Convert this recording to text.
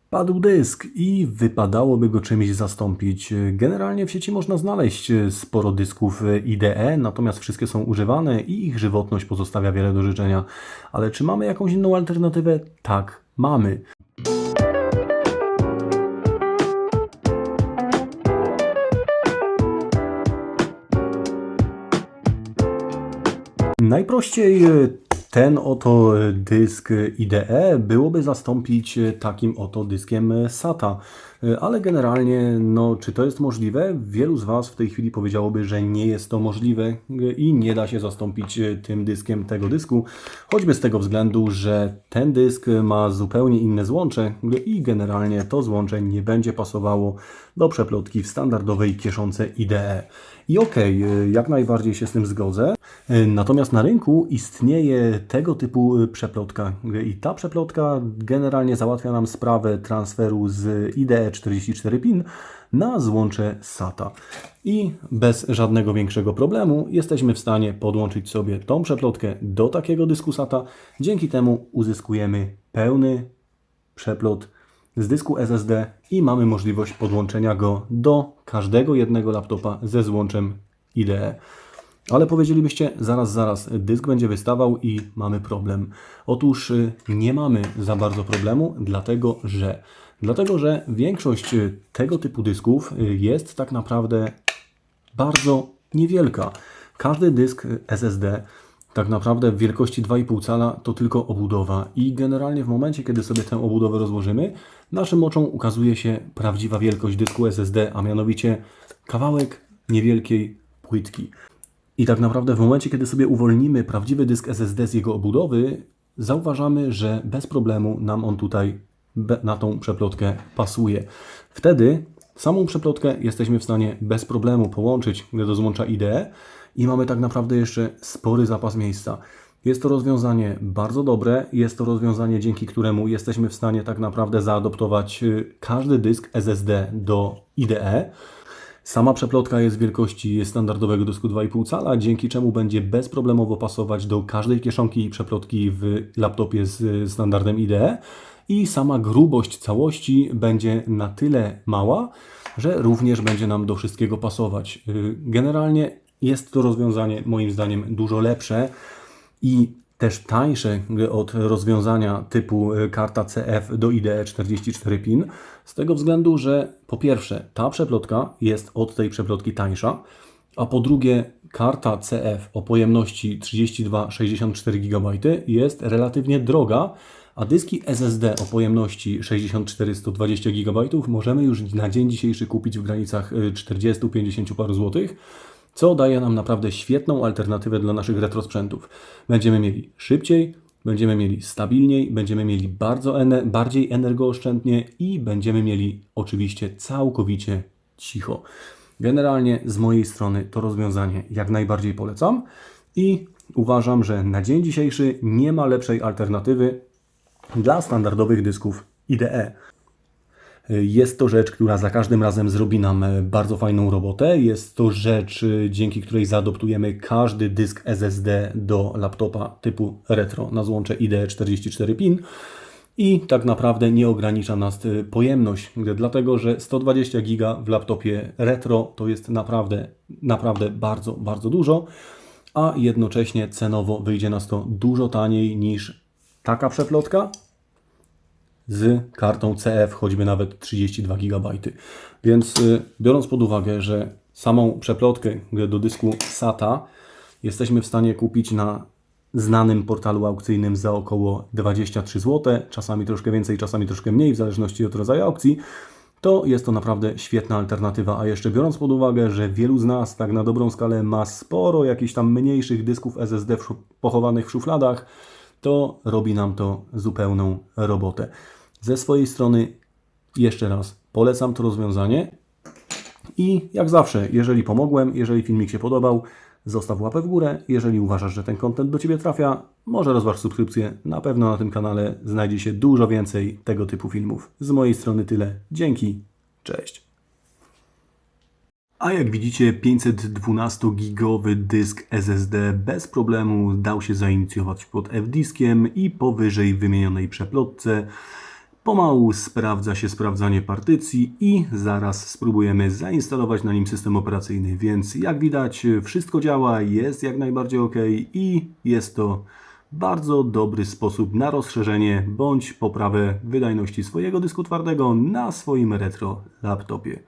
Padł dysk i wypadałoby go czymś zastąpić. Generalnie w sieci można znaleźć sporo dysków IDE, natomiast wszystkie są używane i ich żywotność pozostawia wiele do życzenia. Ale czy mamy jakąś inną alternatywę? Tak, mamy. Najprościej ten oto dysk IDE byłoby zastąpić takim oto dyskiem SATA. Ale generalnie, no, czy to jest możliwe? Wielu z Was w tej chwili powiedziałoby, że nie jest to możliwe i nie da się zastąpić tym dyskiem tego dysku. Choćby z tego względu, że ten dysk ma zupełnie inne złącze i generalnie to złącze nie będzie pasowało do przeplotki w standardowej kieszonce IDE. I okej, jak najbardziej się z tym zgodzę. Natomiast na rynku istnieje tego typu przeplotka i ta przeplotka generalnie załatwia nam sprawę transferu z IDE 44 pin na złącze SATA. I bez żadnego większego problemu jesteśmy w stanie podłączyć sobie tą przeplotkę do takiego dysku SATA. Dzięki temu uzyskujemy pełny przeplot z dysku SSD i mamy możliwość podłączenia go do każdego jednego laptopa ze złączem IDE. Ale powiedzielibyście, zaraz, dysk będzie wystawał i mamy problem. Otóż nie mamy za bardzo problemu, dlatego że większość tego typu dysków jest tak naprawdę bardzo niewielka. Każdy dysk SSD tak naprawdę w wielkości 2,5 cala to tylko obudowa i generalnie w momencie, kiedy sobie tę obudowę rozłożymy, naszym oczom ukazuje się prawdziwa wielkość dysku SSD, a mianowicie kawałek niewielkiej płytki. I tak naprawdę w momencie, kiedy sobie uwolnimy prawdziwy dysk SSD z jego obudowy, zauważamy, że bez problemu nam on tutaj na tą przeplotkę pasuje. Wtedy samą przeplotkę jesteśmy w stanie bez problemu połączyć do złącza IDE i mamy tak naprawdę jeszcze spory zapas miejsca. Jest to rozwiązanie bardzo dobre, jest to rozwiązanie, dzięki któremu jesteśmy w stanie tak naprawdę zaadoptować każdy dysk SSD do IDE. Sama przeplotka jest wielkości standardowego dysku 2,5 cala, dzięki czemu będzie bezproblemowo pasować do każdej kieszonki i przeplotki w laptopie z standardem IDE i sama grubość całości będzie na tyle mała, że również będzie nam do wszystkiego pasować. Generalnie jest to rozwiązanie moim zdaniem dużo lepsze i też tańsze od rozwiązania typu karta CF do IDE 44 pin, z tego względu, że po pierwsze ta przeplotka jest od tej przeplotki tańsza, a po drugie karta CF o pojemności 32-64 GB jest relatywnie droga, a dyski SSD o pojemności 64-120 GB możemy już na dzień dzisiejszy kupić w granicach 40-50 paru złotych, co daje nam naprawdę świetną alternatywę dla naszych retrosprzętów. Będziemy mieli szybciej, będziemy mieli stabilniej, będziemy mieli bardziej energooszczędnie i będziemy mieli oczywiście całkowicie cicho. Generalnie z mojej strony to rozwiązanie jak najbardziej polecam i uważam, że na dzień dzisiejszy nie ma lepszej alternatywy dla standardowych dysków IDE. Jest to rzecz, która za każdym razem zrobi nam bardzo fajną robotę. Jest to rzecz, dzięki której zaadoptujemy każdy dysk SSD do laptopa typu retro na złącze IDE 44 pin i tak naprawdę nie ogranicza nas pojemność, dlatego że 120 GB w laptopie retro to jest naprawdę bardzo dużo, a jednocześnie cenowo wyjdzie nas to dużo taniej niż taka przeplotka z kartą CF, choćby nawet 32 GB. Więc biorąc pod uwagę, że samą przeplotkę do dysku SATA jesteśmy w stanie kupić na znanym portalu aukcyjnym za około 23 zł, czasami troszkę więcej, czasami troszkę mniej, w zależności od rodzaju aukcji, to jest to naprawdę świetna alternatywa. A jeszcze biorąc pod uwagę, że wielu z nas tak na dobrą skalę ma sporo jakichś tam mniejszych dysków SSD pochowanych w szufladach, to robi nam to zupełną robotę. Ze swojej strony jeszcze raz polecam to rozwiązanie i jak zawsze, jeżeli pomogłem, jeżeli filmik się podobał, zostaw łapę w górę. Jeżeli uważasz, że ten content do Ciebie trafia, może rozważ subskrypcję. Na pewno na tym kanale znajdzie się dużo więcej tego typu filmów. Z mojej strony tyle. Dzięki. Cześć. A jak widzicie, 512-gigowy dysk SSD bez problemu dał się zainicjować pod F-diskiem i powyżej wymienionej przeplotce Pomału sprawdza się sprawdzanie partycji i zaraz spróbujemy zainstalować na nim system operacyjny, więc jak widać wszystko działa, jest jak najbardziej ok i jest to bardzo dobry sposób na rozszerzenie bądź poprawę wydajności swojego dysku twardego na swoim retro laptopie.